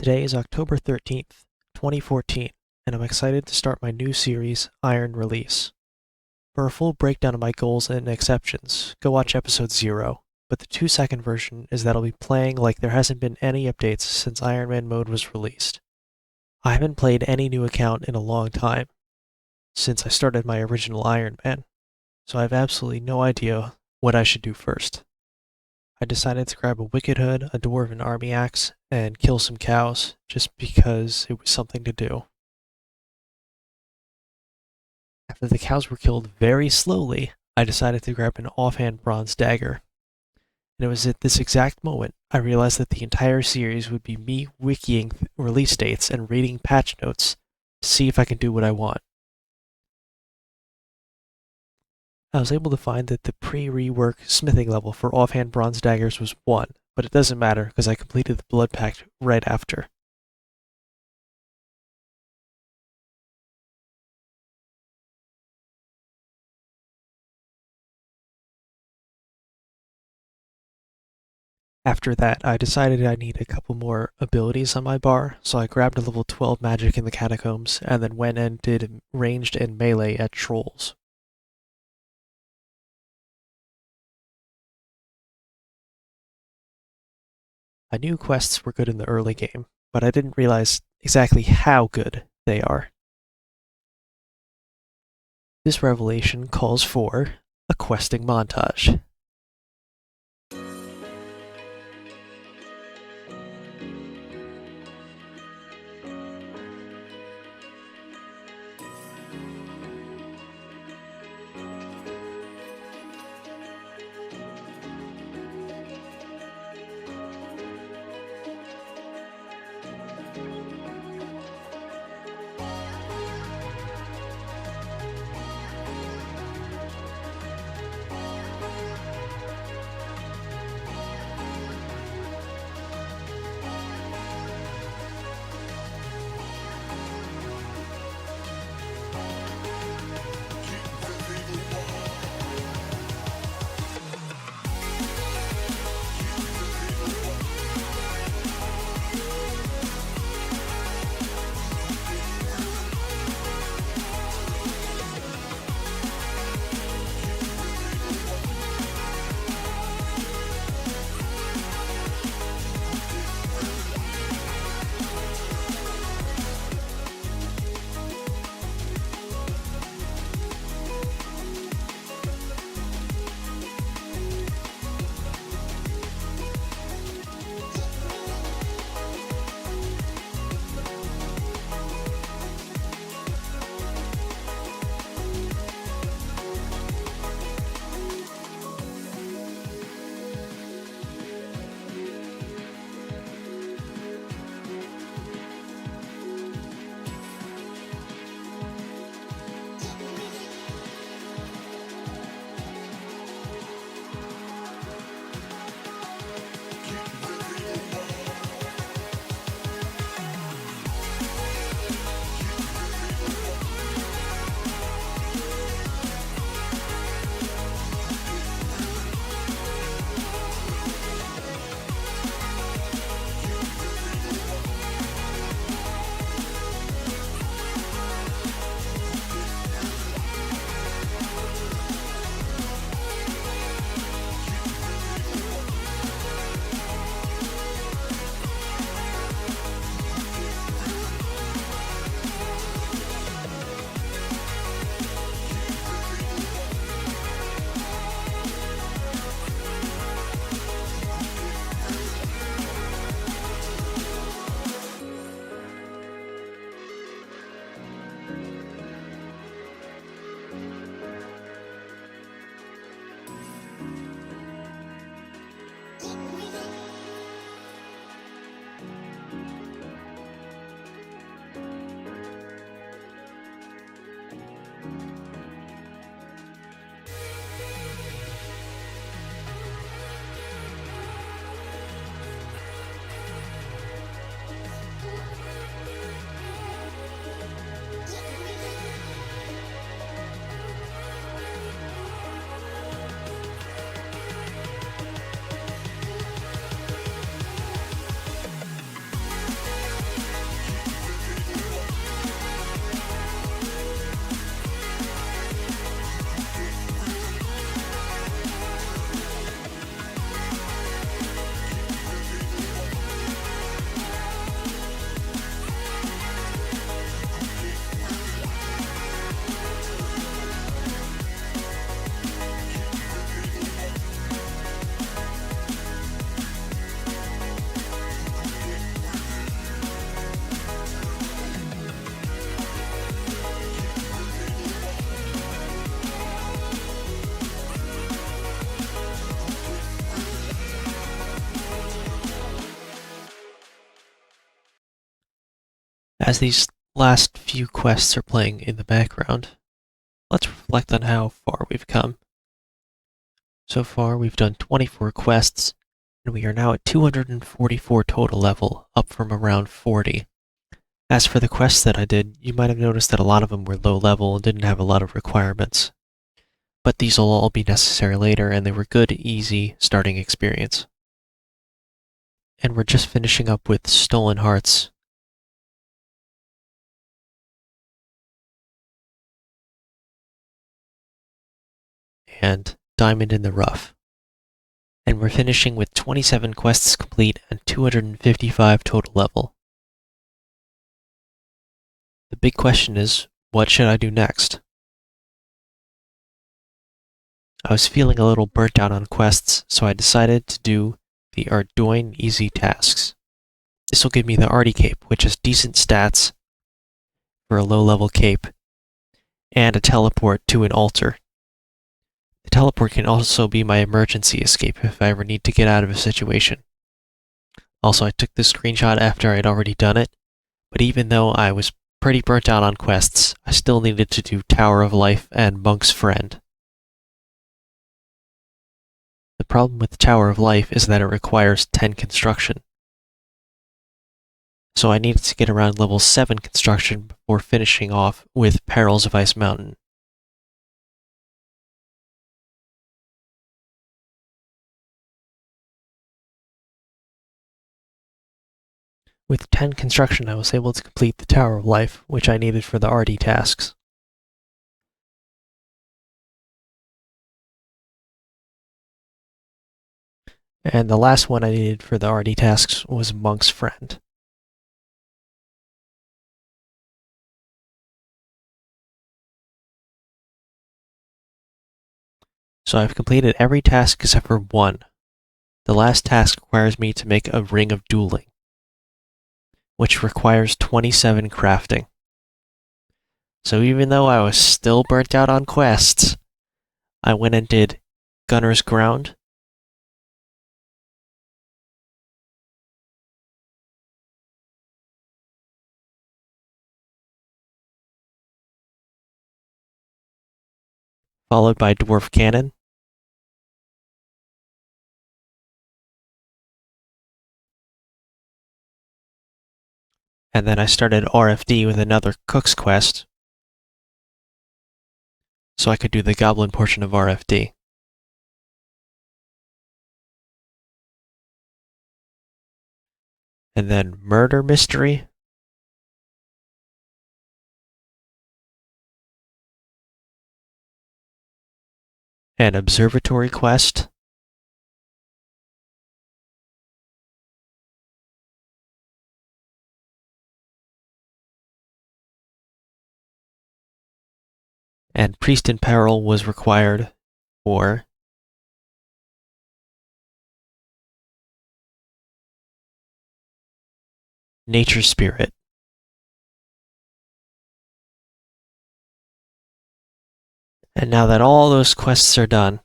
Today is October 13th, 2014, and I'm excited to start my new series, Iron Release. For a full breakdown of my goals and exceptions, go watch episode 0, but the 2-second version is that I'll be playing like there hasn't been any updates since Iron Man mode was released. I haven't played any new account in a long time, since I started my original Iron Man, so I have absolutely no idea what I should do first. I decided to grab a Wicked Hood, a Dwarven Army Axe, and kill some cows, just because it was something to do. After the cows were killed very slowly, I decided to grab an offhand bronze dagger. And it was at this exact moment I realized that the entire series would be me wikiing release dates and reading patch notes to see if I can do what I want. I was able to find that the pre-rework smithing level for offhand bronze daggers was 1, but it doesn't matter because I completed the blood pact right after. After that, I decided I need a couple more abilities on my bar, so I grabbed a level 12 magic in the catacombs, and then went and did ranged and melee at trolls. I knew quests were good in the early game, but I didn't realize exactly how good they are. This revelation calls for a questing montage. As these last few quests are playing in the background, let's reflect on how far we've come. So far, we've done 24 quests, and we are now at 244 total level, up from around 40. As for the quests that I did, you might have noticed that a lot of them were low level and didn't have a lot of requirements. But these will all be necessary later, and they were good, easy starting experience. And we're just finishing up with Stolen Hearts. And Diamond in the Rough. And we're finishing with 27 quests complete and 255 total level. The big question is, what should I do next? I was feeling a little burnt out on quests, so I decided to do the Ardoin Easy tasks. This will give me the Artie Cape, which has decent stats for a low-level cape, and a teleport to an altar. The teleport can also be my emergency escape if I ever need to get out of a situation. Also, I took this screenshot after I'd already done it, but even though I was pretty burnt out on quests, I still needed to do Tower of Life and Monk's Friend. The problem with the Tower of Life is that it requires 10 construction. So I needed to get around level 7 construction before finishing off with Perils of Ice Mountain. With 10 construction, I was able to complete the Tower of Life, which I needed for the Artie tasks. And the last one I needed for the Artie tasks was Monk's Friend. So I've completed every task except for one. The last task requires me to make a Ring of Dueling, which requires 27 crafting. So even though I was still burnt out on quests, I went and did Gunner's Ground, followed by Dwarf Cannon, and then I started RFD with another Cook's quest, so I could do the Goblin portion of RFD. And then Murder Mystery, and Observatory quest, and Priest in Peril was required for Nature Spirit. And now that all those quests are done,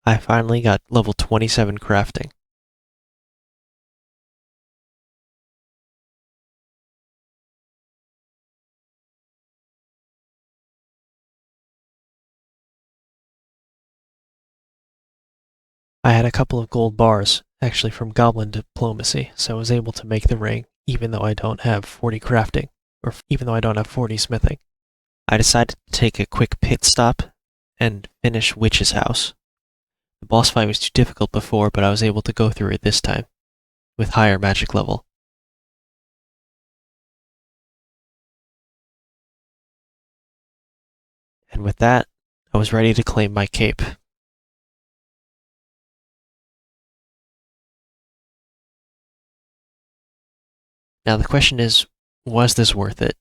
I finally got level 27 crafting. I had a couple of gold bars, actually from Goblin Diplomacy, so I was able to make the ring even though I don't have 40 crafting, or even though I don't have 40 smithing. I decided to take a quick pit stop and finish Witch's House. The boss fight was too difficult before, but I was able to go through it this time, with higher magic level. And with that, I was ready to claim my cape. Now the question is, was this worth it?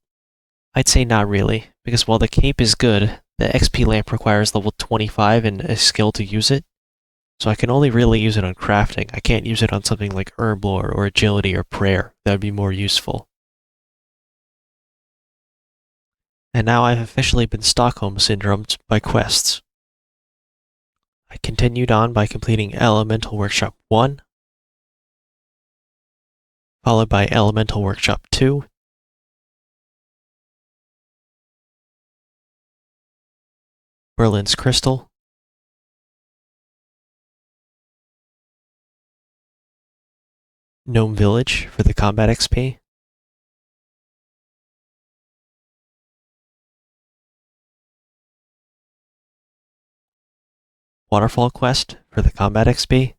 I'd say not really, because while the cape is good, the XP lamp requires level 25 and a skill to use it, so I can only really use it on crafting. I can't use it on something like Herblore or Agility or Prayer. That would be more useful. And now I've officially been Stockholm Syndromed by quests. I continued on by completing Elemental Workshop 1, followed by Elemental Workshop 2, Berlin's Crystal, Gnome Village for the combat XP, Waterfall Quest for the combat XP,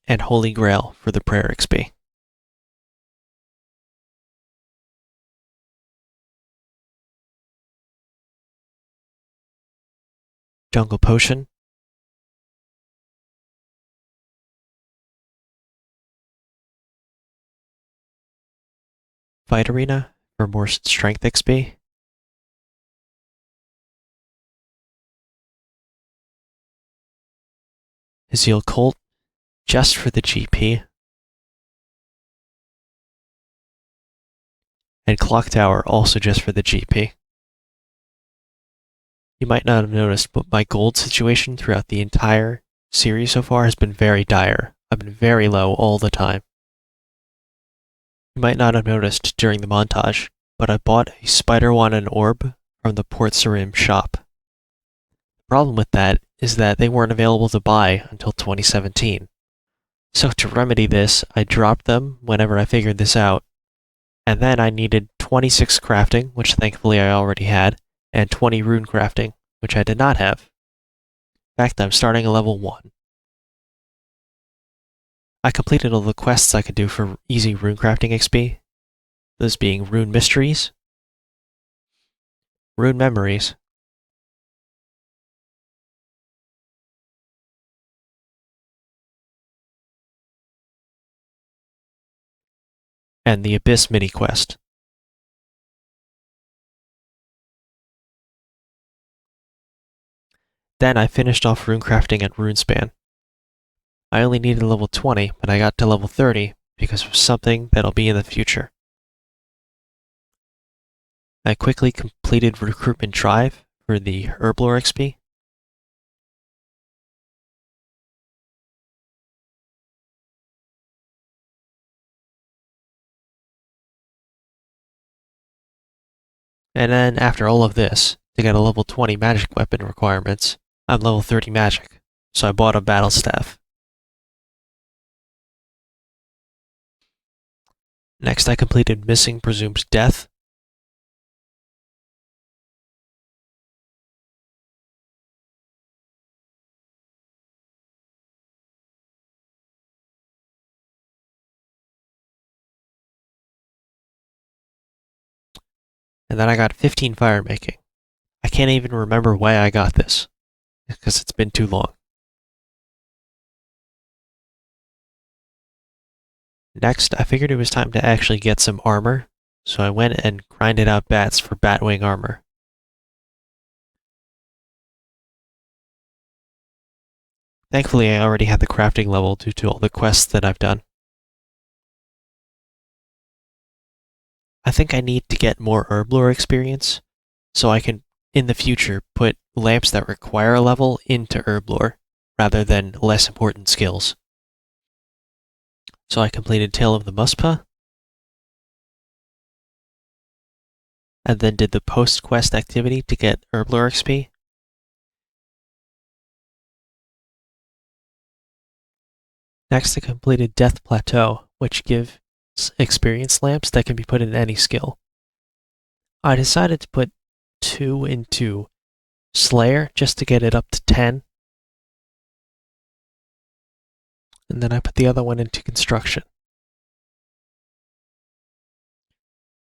and Holy Grail for the prayer XP. Jungle Potion, Fight Arena for more strength XP, Azil Cult just for the GP, and Clock Tower also just for the GP. You might not have noticed, but my gold situation throughout the entire series so far has been very dire. I've been very low all the time. You might not have noticed during the montage, but I bought a Spider Wand and Orb from the Port Sarim shop. The problem with that is that they weren't available to buy until 2017. So to remedy this, I dropped them whenever I figured this out, and then I needed 26 crafting, which thankfully I already had, and 20 rune crafting, which I did not have. In fact, I'm starting at level 1. I completed all the quests I could do for easy rune crafting XP, those being Rune Mysteries, Rune Memories, and the Abyss mini quest. Then I finished off rune crafting at Runespan. I only needed level 20, but I got to level 30 because of something that'll be in the future. I quickly completed Recruitment Drive for the Herblore XP. And then after all of this, to get a level 20 magic weapon requirements, I'm level 30 magic, so I bought a battle staff. Next I completed Missing Presumed Death. And then I got 15 fire making. I can't even remember why I got this, because it's been too long. Next, I figured it was time to actually get some armor, so I went and grinded out bats for Batwing armor. Thankfully, I already had the crafting level due to all the quests that I've done. I think I need to get more Herblore experience, so I can, in the future, put lamps that require a level into Herblore, rather than less important skills. So I completed Tale of the Muspah, and then did the post-quest activity to get Herblore XP. Next, I completed Death Plateau, which gives experience lamps that can be put in any skill. I decided to put 2 into Slayer just to get it up to 10. And then I put the other one into Construction.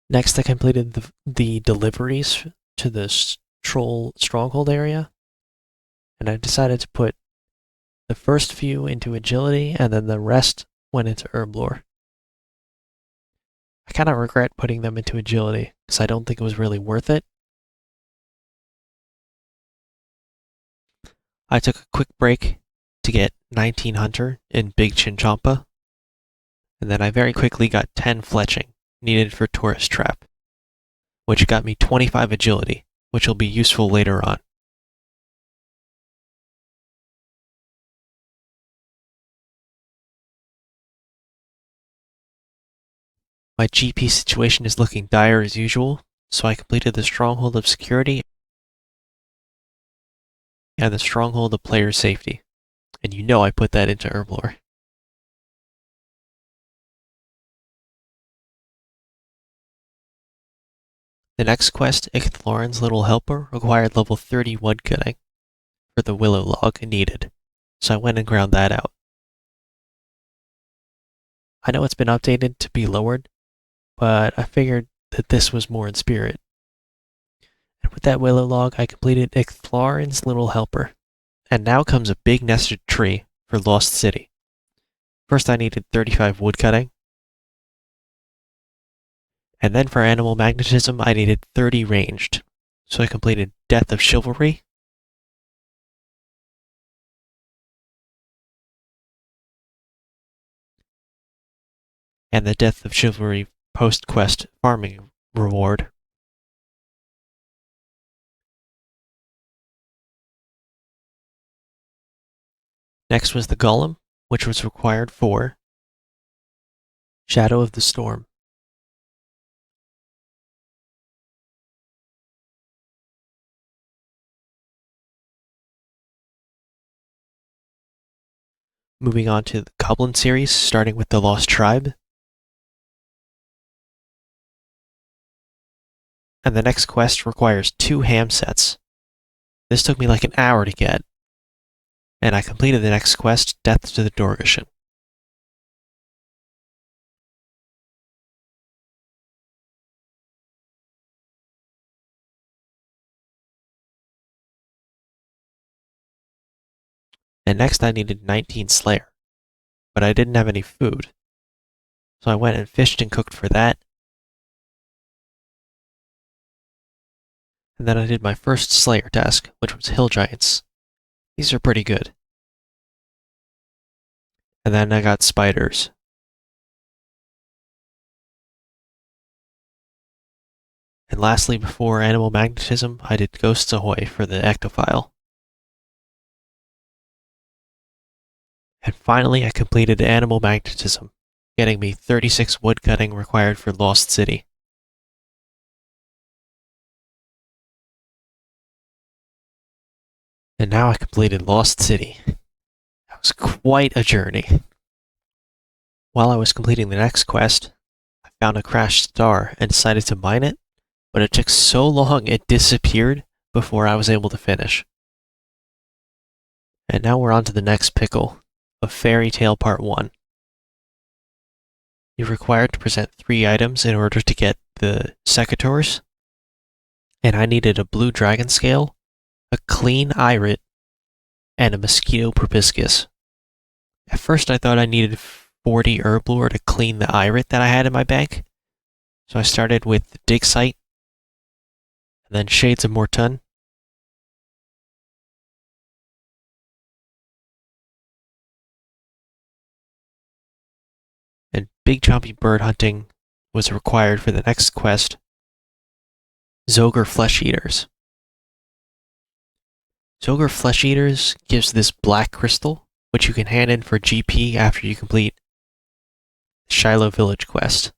Next, I completed the deliveries to the Troll Stronghold area. And I decided to put the first few into Agility, and then the rest went into Herblore. I kind of regret putting them into Agility, because I don't think it was really worth it. I took a quick break to get 19 Hunter in Big Chinchompa, and then I very quickly got 10 Fletching, needed for Tourist Trap, which got me 25 Agility, which will be useful later on. My GP situation is looking dire as usual, so I completed the Stronghold of Security and the Stronghold of Player Safety. And you know I put that into Herblore. The next quest, Ichthorin's Little Helper, required level 30 woodcutting for the willow log needed, so I went and ground that out. I know it's been updated to be lowered, but I figured that this was more in spirit. And with that willow log, I completed Ichthorin's Little Helper. And now comes a big nested tree for Lost City. First I needed 35 woodcutting, and then for animal magnetism I needed 30 ranged. So I completed Death of Chivalry, and the Death of Chivalry post-quest farming reward. Next was the Golem, which was required for Shadow of the Storm. Moving on to the Goblin series, starting with the Lost Tribe. And the next quest requires 2 ham sets. This took me like an hour to get, and I completed the next quest, Death to the Dorgashin. And next I needed 19 Slayer, but I didn't have any food. So I went and fished and cooked for that. And then I did my first Slayer task, which was Hill Giants. These are pretty good. And then I got spiders. And lastly, before Animal Magnetism, I did Ghosts Ahoy for the Ectophile. And finally, I completed Animal Magnetism, getting me 36 woodcutting required for Lost City. And now I completed Lost City. That was quite a journey. While I was completing the next quest, I found a crashed star and decided to mine it, but it took so long it disappeared before I was able to finish. And now we're on to the next pickle, of Fairy Tale Part 1. You're required to present 3 items in order to get the secateurs, and I needed a blue dragon scale, a clean irit, and a mosquito proboscis. At first I thought I needed 40 herb lore to clean the irit that I had in my bag, so I started with the dig site, and then Shades of Mortun, and Big Chompy Bird Hunting was required for the next quest, Zogre Flesh Eaters. Zogre Flesh Eaters gives this black crystal, which you can hand in for GP after you complete the Shiloh Village quest.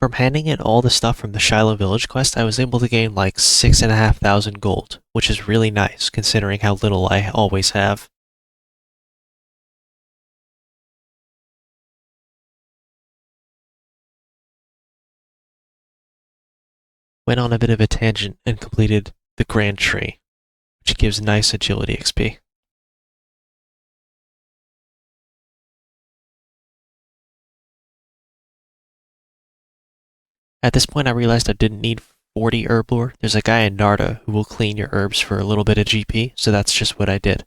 From handing in all the stuff from the Shiloh Village quest, I was able to gain like 6,500 gold, which is really nice considering how little I always have. Went on a bit of a tangent and completed the Grand Tree, which gives nice agility XP. At this point I realized I didn't need 40 herb lore. There's a guy in Narda who will clean your herbs for a little bit of GP, so that's just what I did.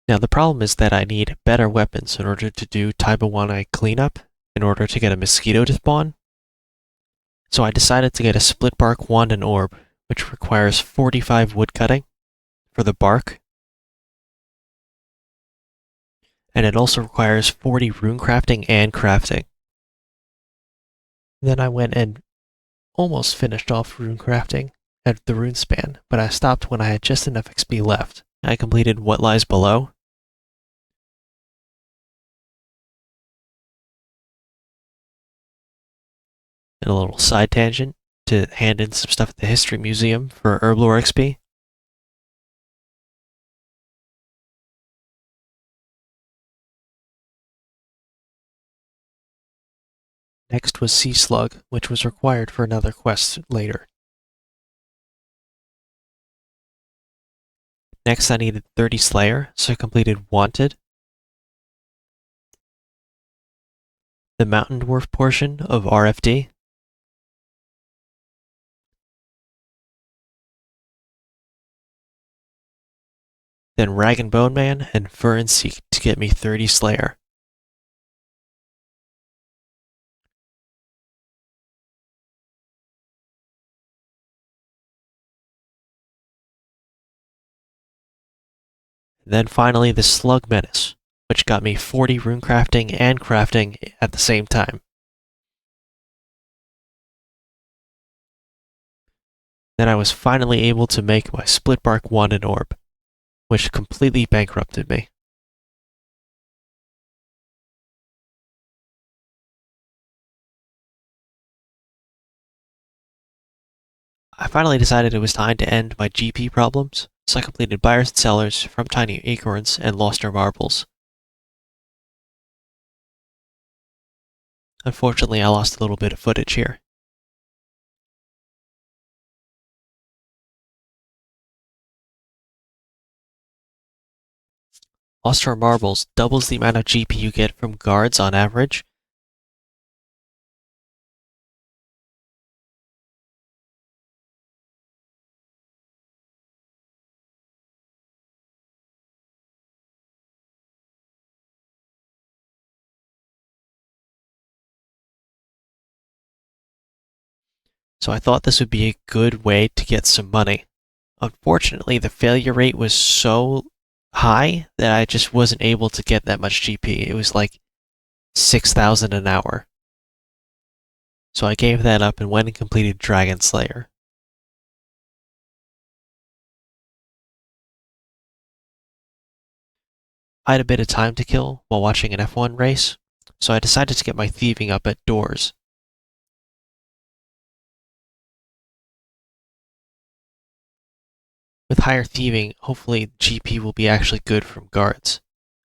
Now the problem is that I need better weapons in order to do Taibawanai cleanup, in order to get a mosquito to spawn. So I decided to get a split bark wand and orb, which requires 45 woodcutting for the bark. And it also requires 40 rune crafting and crafting. Then I went and almost finished off rune crafting, at the rune span, but I stopped when I had just enough XP left. I completed What Lies Below. And a little side tangent to hand in some stuff at the History Museum for Herblore XP. Next was Sea Slug, which was required for another quest later. Next I needed 30 Slayer, so I completed Wanted. The Mountain Dwarf portion of RFD. Then Rag and Bone Man and Fur and Seek to get me 30 Slayer. And then finally the Slug Menace, which got me 40 rune crafting and crafting at the same time. Then I was finally able to make my Split Bark Wand and Orb, which completely bankrupted me. I finally decided it was time to end my GP problems, so I completed Buyers and Sellers, From Tiny Acorns, and Lost Our Marbles. Unfortunately, I lost a little bit of footage here. Lost Our Marbles doubles the amount of GP you get from guards on average. So I thought this would be a good way to get some money. Unfortunately, the failure rate was so high that I just wasn't able to get that much GP. It was like 6,000 an hour. So I gave that up and went and completed Dragon Slayer. I had a bit of time to kill while watching an F1 race, so I decided to get my thieving up at doors. With higher thieving, hopefully GP will be actually good from guards.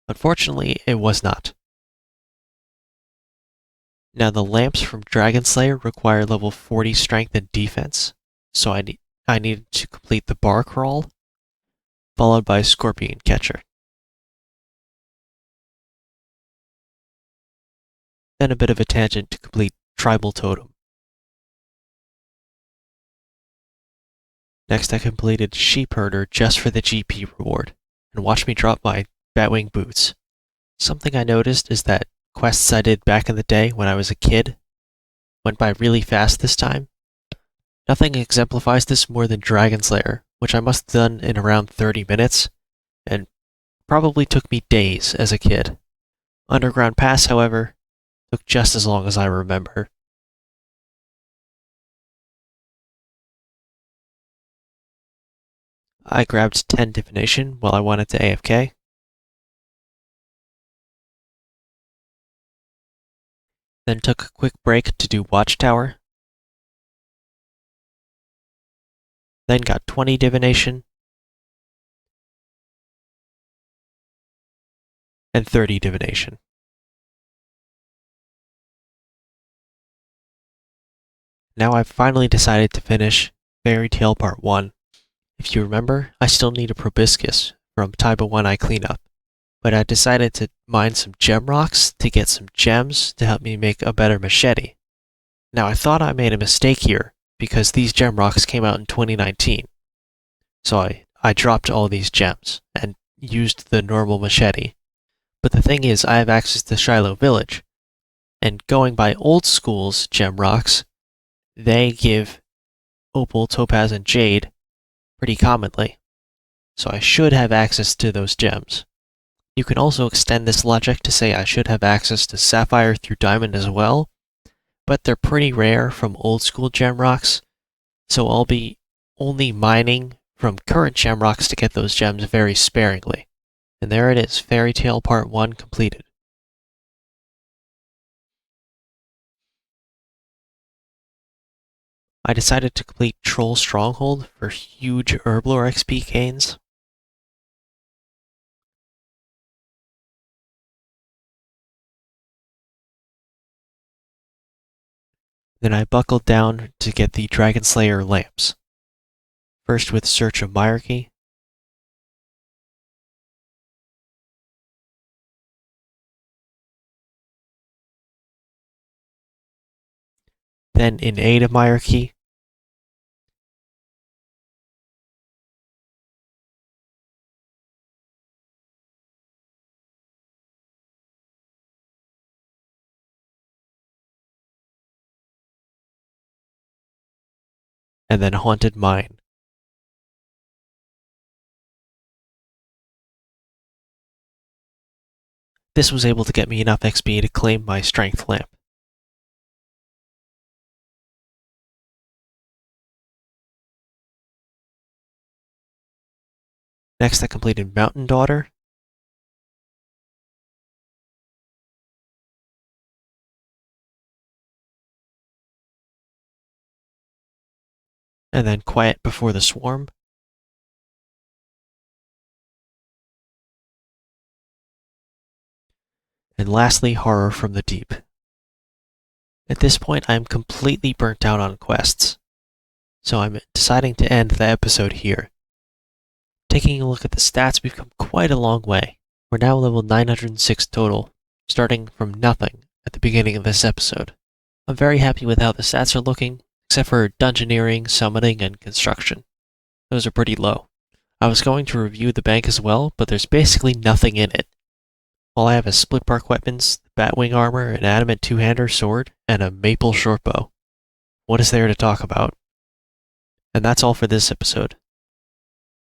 Unfortunately, it was not. Now the lamps from Dragon Slayer require level 40 strength and defense, so I needed to complete the bar crawl, followed by Scorpion Catcher. Then a bit of a tangent to complete Tribal Totem. Next I completed Sheep Herder just for the GP reward, and watch me drop my Batwing boots. Something I noticed is that quests I did back in the day when I was a kid went by really fast this time. Nothing exemplifies this more than Dragon Slayer, which I must have done in around 30 minutes, and probably took me days as a kid. Underground Pass, however, took just as long as I remember. I grabbed 10 Divination while I wanted to AFK. Then took a quick break to do Watchtower. Then got 20 Divination. And 30 Divination. Now I've finally decided to finish Fairy Tale Part 1. If you remember, I still need a proboscis from Taiba 1 cleanup, but I decided to mine some gem rocks to get some gems to help me make a better machete. Now I thought I made a mistake here, because these gem rocks came out in 2019. So I dropped all these gems, and used the normal machete. But the thing is, I have access to Shiloh Village, and going by old school's gem rocks, they give opal, topaz, and jade pretty commonly, so I should have access to those gems. You can also extend this logic to say I should have access to sapphire through diamond as well, but they're pretty rare from old school gem rocks, so I'll be only mining from current gem rocks to get those gems very sparingly. And there it is, Fairy Tale Part 1 completed. I decided to complete Troll Stronghold for huge Herblore XP gains. Then I buckled down to get the Dragon Slayer lamps. First with Search of Myarchy, then in Aid of Myarchy, and then Haunted Mine. This was able to get me enough XP to claim my Strength lamp. Next I completed Mountain Daughter, and then Quiet Before the Swarm, and lastly Horror from the Deep. At this point I am completely burnt out on quests, so I'm deciding to end the episode here. Taking a look at the stats, we've come quite a long way. We're now level 906 total, starting from nothing at the beginning of this episode. I'm very happy with how the stats are looking, except for dungeoneering, summoning, and construction. Those are pretty low. I was going to review the bank as well, but there's basically nothing in it. All I have is split bark weapons, batwing armor, an adamant two-hander sword, and a maple shortbow. What is there to talk about? And that's all for this episode.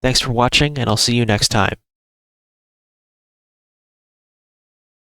Thanks for watching, and I'll see you next time.